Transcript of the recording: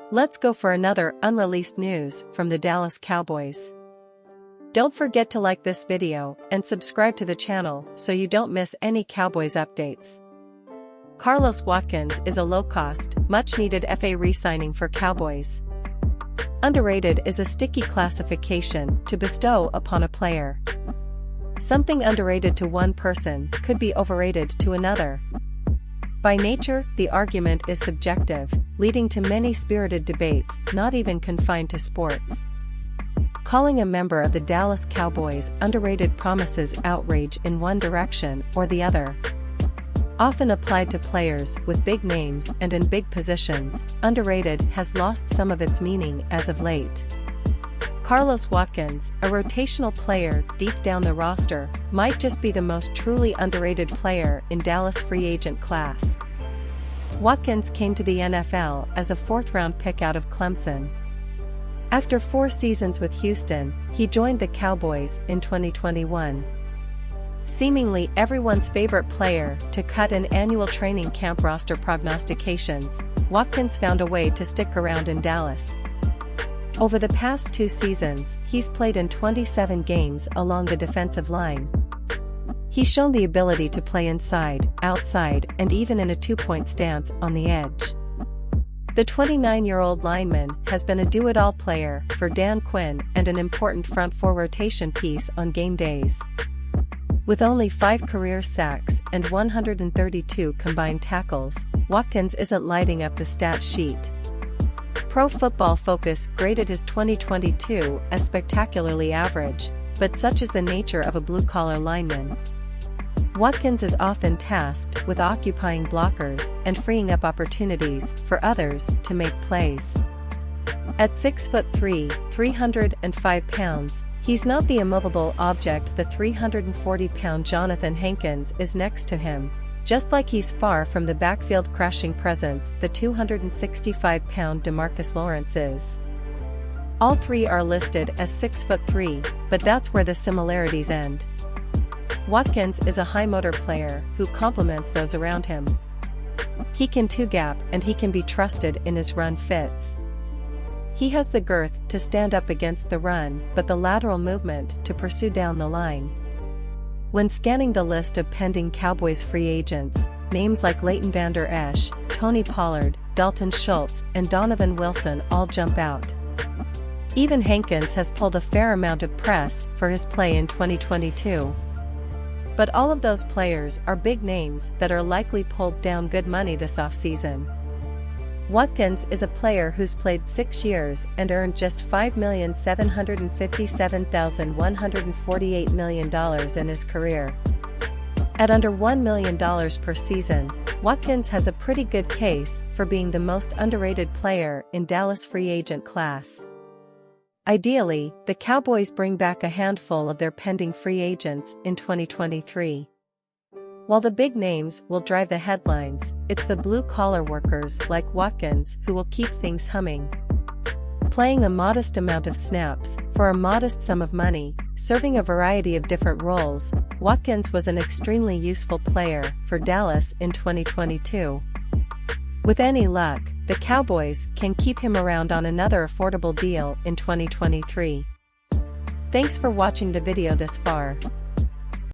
Let's go for another unreleased news from the Dallas Cowboys. Don't forget to like this video and subscribe to the channel so you don't miss any Cowboys updates. Carlos Watkins is a low-cost, much-needed FA re-signing for Cowboys. Underrated is a sticky classification to bestow upon a player. Something underrated to one person could be overrated to another. By nature, the argument is subjective, leading to many spirited debates, not even confined to sports. Calling a member of the Dallas Cowboys underrated promises outrage in one direction or the other. Often applied to players with big names and in big positions, underrated has lost some of its meaning as of late. Carlos Watkins, a rotational player deep down the roster, might just be the most truly underrated player in Dallas' free agent class. Watkins came to the NFL as a fourth-round pick out of Clemson. After 4 seasons with Houston, he joined the Cowboys in 2021. Seemingly everyone's favorite player to cut an annual training camp roster prognostications, Watkins found a way to stick around in Dallas. Over the past 2 seasons, he's played in 27 games along the defensive line. He's shown the ability to play inside, outside, and even in a 2-point stance on the edge. The 29-year-old lineman has been a do-it-all player for Dan Quinn and an important front 4 rotation piece on game days. With only 5 career sacks and 132 combined tackles, Watkins isn't lighting up the stat sheet. Pro Football Focus graded his 2022 as spectacularly average, but such is the nature of a blue-collar lineman. Watkins is often tasked with occupying blockers and freeing up opportunities for others to make plays. At 6'3", 305 pounds, he's not the immovable object the 340-pound Jonathan Hankins is next to him, just like he's far from the backfield crashing presence the 265-pound DeMarcus Lawrence is. All 3 are listed as 6'3", but that's where the similarities end. Watkins is a high-motor player who complements those around him. He can two-gap and he can be trusted in his run fits. He has the girth to stand up against the run but the lateral movement to pursue down the line. When scanning the list of pending Cowboys free agents, names like Leighton Vander Esch, Tony Pollard, Dalton Schultz, and Donovan Wilson all jump out. Even Hankins has pulled a fair amount of press for his play in 2022. But all of those players are big names that are likely pulled down good money this offseason. Watkins is a player who's played 6 years and earned just $5,757,148 million in his career. At under $1 million per season, Watkins has a pretty good case for being the most underrated player in Dallas' free agent class. Ideally, the Cowboys bring back a handful of their pending free agents in 2023. While the big names will drive the headlines, it's the blue-collar workers like Watkins who will keep things humming. Playing a modest amount of snaps for a modest sum of money, serving a variety of different roles, Watkins was an extremely useful player for Dallas in 2022. With any luck, the Cowboys can keep him around on another affordable deal in 2023. Thanks for watching the video this far.